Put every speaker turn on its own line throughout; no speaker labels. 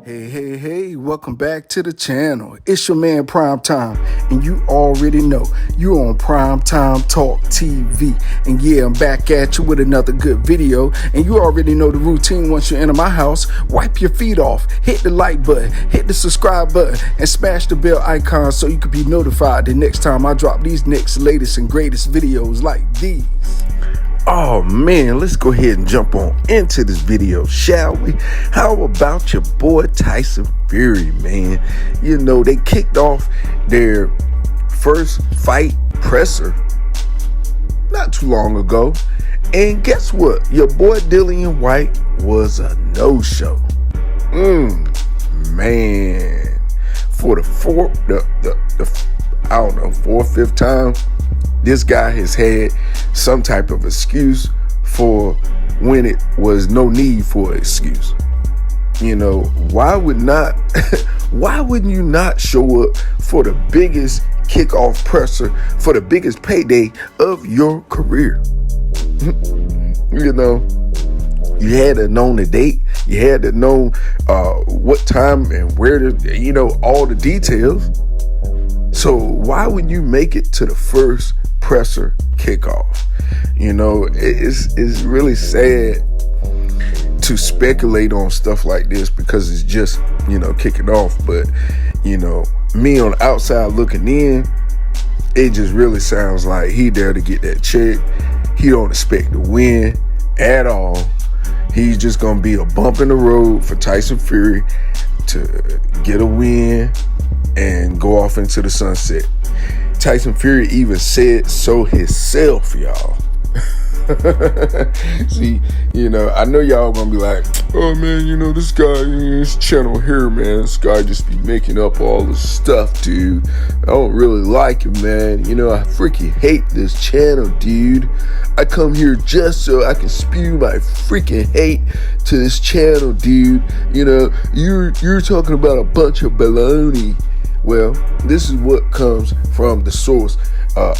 Hey, welcome back to the channel. It's your man Prime Time, and you already know you're on Prime Time Talk TV. And yeah, I'm back at you with another good video, and you already know the routine. Once you enter my house, wipe your feet off, hit the like button, hit the subscribe button, and smash the bell icon so you can be notified the next time I drop these next latest and greatest videos like these. Oh man, let's go ahead and jump on into this video, shall we? How about your boy Tyson Fury, man? You know, they kicked off their first fight presser not too long ago. And guess what? Your boy Dillian Whyte was a no-show. Man. For the fourth or fifth time, this guy has had some type of excuse for when it was no need for an excuse. You know, why wouldn't you not show up for the biggest kickoff presser for the biggest payday of your career? You know, you had to know the date, you had to know what time and where to, you know, all the details. So why wouldn't you make it to the first presser kickoff? You know, it's really sad to speculate on stuff like this because it's just, you know, kicking off. But, you know, me on the outside looking in, it just really sounds like he there to get that check. He don't expect to win at all. He's just going to be a bump in the road for Tyson Fury to get a win and go off into the sunset. Tyson Fury even said so himself, y'all. See, you know, I know y'all gonna be like, oh man, you know, this guy, this channel here, man, this guy just be making up all this stuff, dude. I don't really like him, man. You know, I freaking hate this channel, dude. I come here just so I can spew my freaking hate to this channel, dude. You know, you're talking about a bunch of baloney. Well, this is what comes from the source.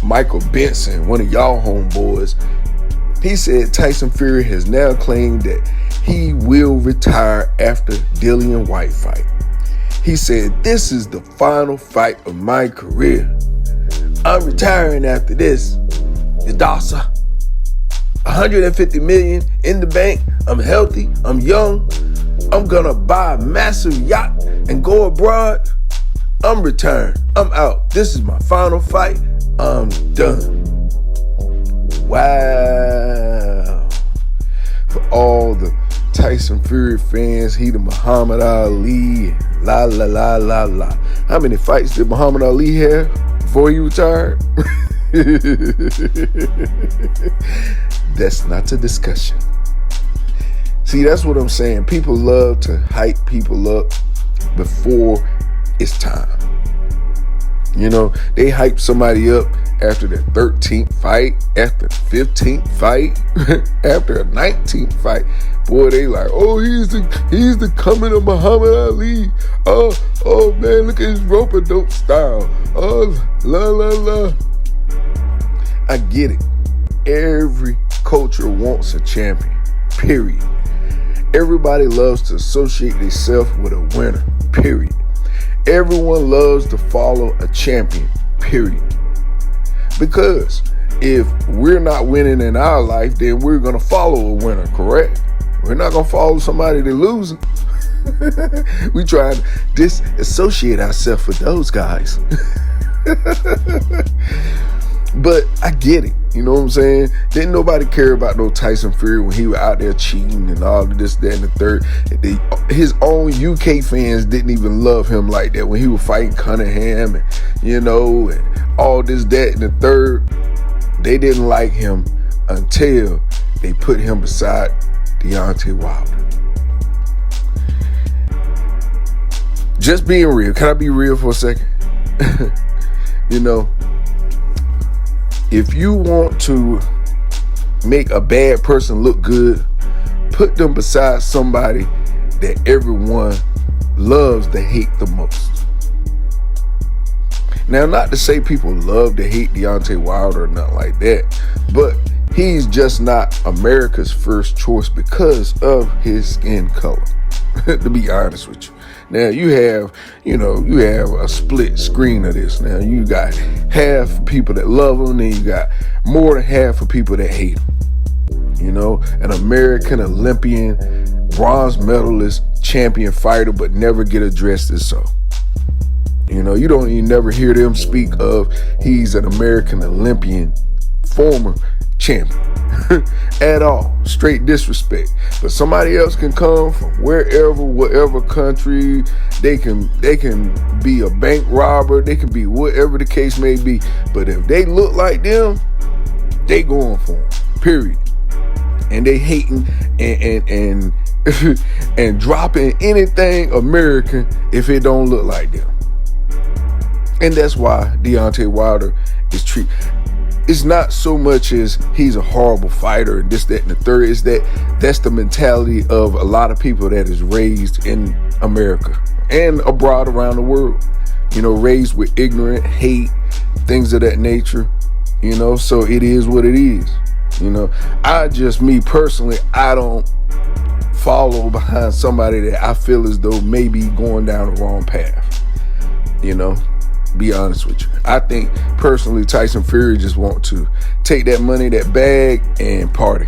Michael Benson, one of y'all homeboys, he said Tyson Fury has now claimed that he will retire after Dillian Whyte fight. He said, this is the final fight of my career. I'm retiring after this. The Dasa. 150 million in the bank. I'm healthy. I'm young. I'm gonna buy a massive yacht and go abroad. I'm retiring. I'm out. This is my final fight. I'm done. Wow. For all the Tyson Fury fans, he the Muhammad Ali. La la la la la. How many fights did Muhammad Ali have before he retired? That's not a discussion. See, that's what I'm saying. People love to hype people up before it's time. You know, they hype somebody up after the 13th fight, after the 15th fight, after a 19th fight. Boy, they like, oh, he's the coming of Muhammad Ali. Oh man, look at his rope-a-dope style. Oh, la la la. I get it. Every culture wants a champion. Period. Everybody loves to associate themselves with a winner. Period. Everyone loves to follow a champion, period. Because if we're not winning in our life, then we're going to follow a winner, correct? We're not going to follow somebody that's losing. We try to disassociate ourselves with those guys. But I get it. You know what I'm saying? Didn't nobody care about no Tyson Fury when he was out there cheating and all of this, that, and the third. His own UK fans didn't even love him like that when he was fighting Cunningham and, you know, and all this, that, and the third. They didn't like him until they put him beside Deontay Wilder. Just being real. Can I be real for a second? You know, if you want to make a bad person look good, put them beside somebody that everyone loves to hate the most. Now, not to say people love to hate Deontay Wilder or nothing like that, but he's just not America's first choice because of his skin color, to be honest with you. Now you have a split screen of this. Now you got half of people that love him, and you got more than half of people that hate him. An American Olympian, bronze medalist, champion fighter, but never get addressed as so. You don't even never hear them speak of he's an American Olympian, former champion at all. Straight disrespect. But somebody else can come from wherever, whatever country. They can be a bank robber. They can be whatever the case may be. But if they look like them, they going for them. Period. And they hating and and dropping anything American if it don't look like them. And that's why Deontay Wilder is treated. It's not so much as he's a horrible fighter and this, that, and the third. Is that's the mentality of a lot of people that is raised in America and abroad around the world. Raised with ignorant hate, things of that nature. So it is what it is. Me personally, I don't follow behind somebody that I feel as though may be going down the wrong path. Be honest with you. I think personally Tyson Fury just want to take that money, that bag, and party.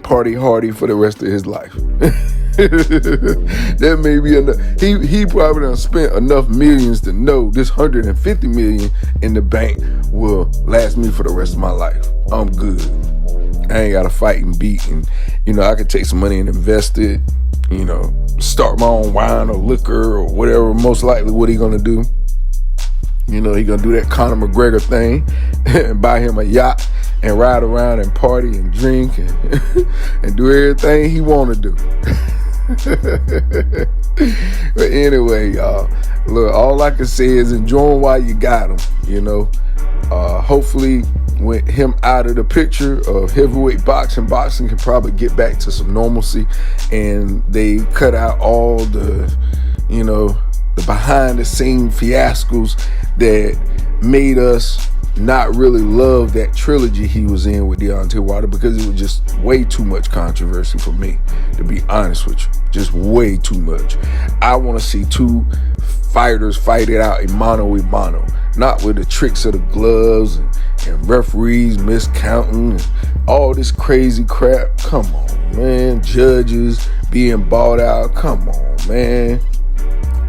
Party hardy for the rest of his life. That may be enough. He probably done spent enough millions to know this $150 million in the bank will last me for the rest of my life. I'm good. I ain't got to fight and beat, and I could take some money and invest it. Start my own wine or liquor or whatever. Most likely, what he gonna do? He gonna do that Conor McGregor thing and buy him a yacht and ride around and party and drink and do everything he want to do. But anyway, y'all, look, all I can say is enjoy him while you got him. Hopefully with him out of the picture of heavyweight boxing can probably get back to some normalcy, and they cut out all the the behind the scene fiascos that made us not really love that trilogy he was in with Deontay Wilder, because it was just way too much controversy for me, to be honest with you. Just way too much. I want to see two fighters fight it out in mano a mano, not with the tricks of the gloves and referees miscounting and all this crazy crap. Come on, man. Judges being bought out. Come on, man.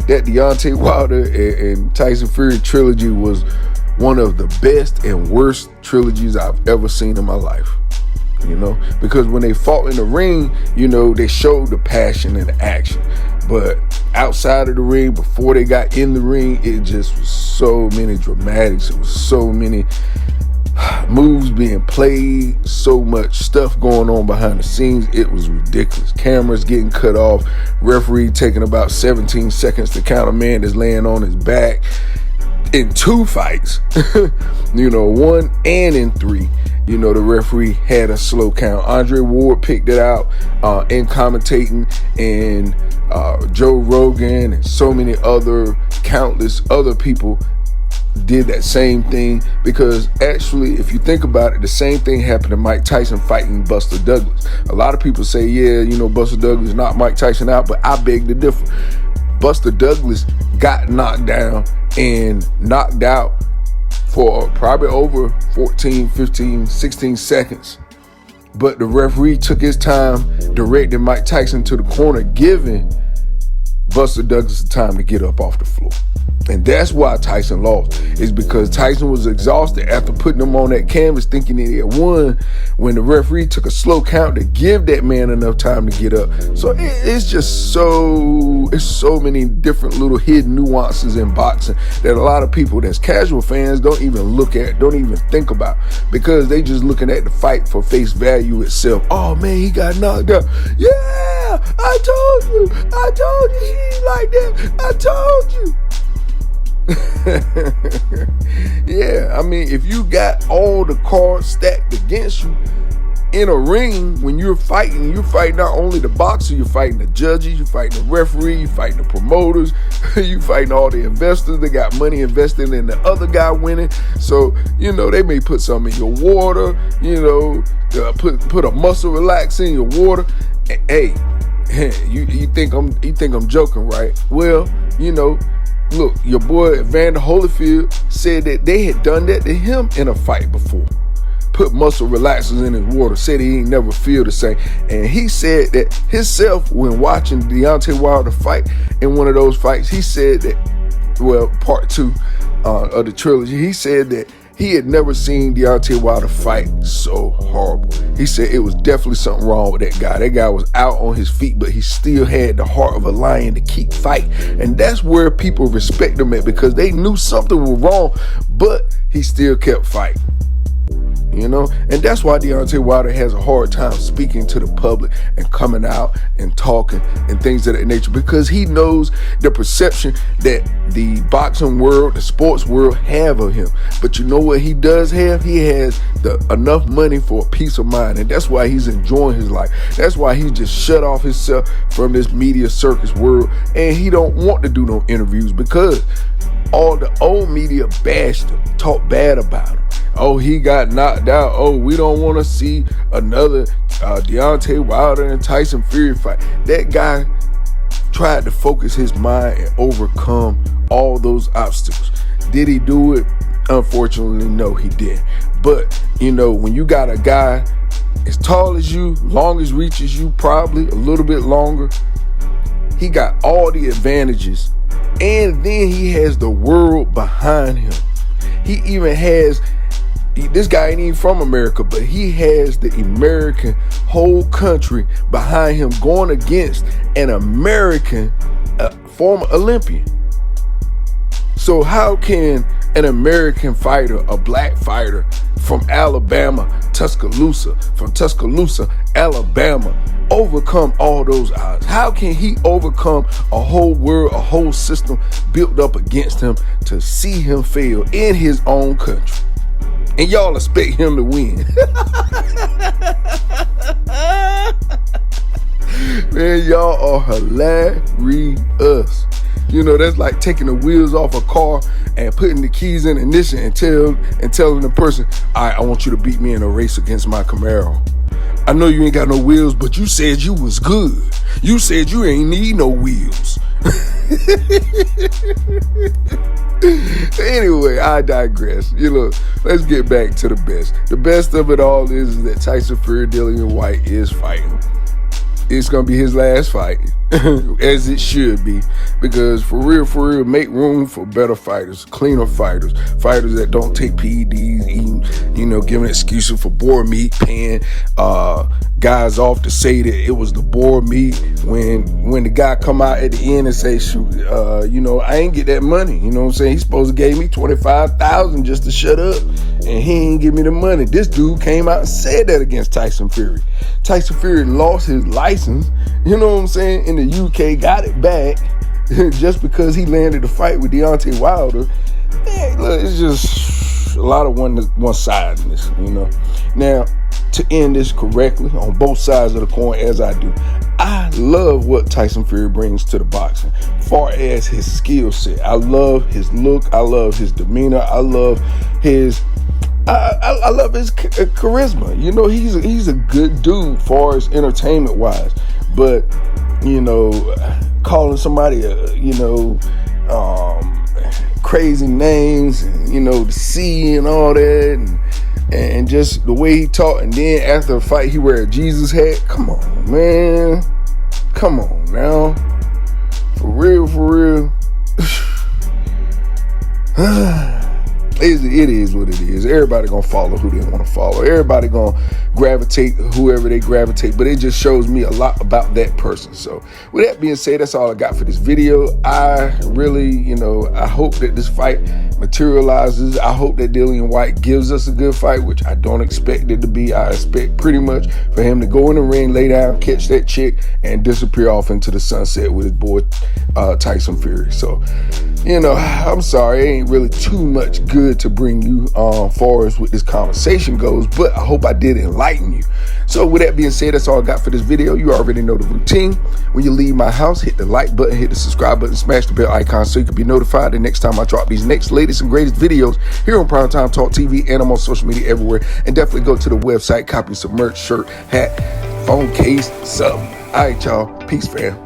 That Deontay Wilder and Tyson Fury trilogy was one of the best and worst trilogies I've ever seen in my life. Because when they fought in the ring, they showed the passion and the action. But outside of the ring, before they got in the ring, it just was so many dramatics. It was so many moves being played, so much stuff going on behind the scenes. It was ridiculous. Cameras getting cut off, referee taking about 17 seconds to count a man that's laying on his back in two fights. One and in three. The referee had a slow count. Andre Ward picked it out in commentating, and Joe Rogan and so many countless other people did that same thing, because actually, if you think about it, the same thing happened to Mike Tyson fighting Buster Douglas. A lot of people say, Buster Douglas knocked Mike Tyson out, but I beg to differ. Buster Douglas got knocked down and knocked out for probably over 14, 15, 16 seconds. But the referee took his time, directed Mike Tyson to the corner, giving Buster Douglas the time to get up off the floor. And that's why Tyson lost, is because Tyson was exhausted after putting him on that canvas thinking he had won, when the referee took a slow count to give that man enough time to get up. So it's just so many different little hidden nuances in boxing that a lot of people that's casual fans don't even look at, don't even think about, because they just looking at the fight for face value itself. Oh man, he got knocked out. Yeah, I told you he ain't like that. I told you. Yeah, I mean, if you got all the cards stacked against you in a ring, when you're fighting not only the boxer, you're fighting the judges, you're fighting the referee, you're fighting the promoters, you're fighting all the investors. They got money invested in the other guy winning. So, they may put some in your water, put a muscle relaxer in your water. Hey, you think I'm joking, right? Well, look, your boy Evander Holyfield said that they had done that to him in a fight before. Put muscle relaxers in his water, said he ain't never feel the same. And he said that himself, when watching Deontay Wilder fight in one of those fights, he said that, part 2 of the trilogy, he said that he had never seen Deontay Wilder fight so horrible. He said it was definitely something wrong with that guy. That guy was out on his feet, but he still had the heart of a lion to keep fighting. And that's where people respect him at, because they knew something was wrong, but he still kept fighting. And that's why Deontay Wilder has a hard time speaking to the public and coming out and talking and things of that nature, because he knows the perception that the boxing world, the sports world have of him. But you know what he does have? He has enough money for a peace of mind, and that's why he's enjoying his life. That's why he just shut off himself from this media circus world, and he don't want to do no interviews because all the old media bashed him, talked bad about him. Oh, he got knocked out. Oh, we don't want to see another Deontay Wilder and Tyson Fury fight. That guy tried to focus his mind and overcome all those obstacles. Did he do it? Unfortunately, no, he didn't. But, when you got a guy as tall as you, long as reach as you, probably a little bit longer, he got all the advantages. And then he has the world behind him. He even has... This guy ain't even from America, but he has the American whole country behind him going against an American former Olympian. So how can an American fighter, a black fighter from Tuscaloosa, Alabama, overcome all those odds? How can he overcome a whole world, a whole system built up against him to see him fail in his own country? And y'all expect him to win. Man, y'all are hilarious. That's like taking the wheels off a car and putting the keys in ignition and telling the person, all right, I want you to beat me in a race against my Camaro. I know you ain't got no wheels, but you said you was good. You said you ain't need no wheels. Anyway, I digress. Let's get back to the best. The best of it all is that Tyson Fury, Dillian Whyte is fighting. It's going to be his last fight, as it should be, because for real, make room for better fighters, cleaner fighters that don't take PEDs, eating, giving excuses for boar meat, paying guys off to say that it was the boar meat when the guy come out at the end and say, shoot, I ain't get that money. You know what I'm saying? He's supposed to gave me $25,000 just to shut up, and he ain't give me the money. This dude came out and said that against Tyson Fury. Tyson Fury lost his license, you know what I'm saying, in the UK, got it back just because he landed a fight with Deontay Wilder. Man, look, it's just a lot of one-sidedness, Now, to end this correctly, on both sides of the coin, as I do, I love what Tyson Fury brings to the boxing, far as his skill set. I love his look. I love his demeanor. I love his... I love his charisma. He's a good dude far as entertainment wise, but calling somebody crazy names and the C and all that, and just the way he talked, and then after a fight he wear a Jesus hat. Come on, man. Come on now. For real. It is what it is. Everybody gonna follow who they want to follow. Everybody gonna gravitate whoever they gravitate, but it just shows me a lot about that person. So with that being said, that's all I got for this video. I really, I hope that this fight materializes. I hope that Dillian Whyte gives us a good fight, which I don't expect it to be. I expect pretty much for him to go in the ring, lay down, catch that chick, and disappear off into the sunset with his boy Tyson Fury. So, I'm sorry, it ain't really too much good to bring you far as with this conversation goes, but I hope I did enlighten enlighten you. So with that being said, that's all I got for this video. You already know the routine. When you leave my house, hit the like button, hit the subscribe button, smash the bell icon so you can be notified the next time I drop these next latest and greatest videos here on Primetime Talk TV, and I'm on social media everywhere. And definitely go to the website, copy some merch, shirt, hat, phone case, sub. All right, y'all. Peace, fam.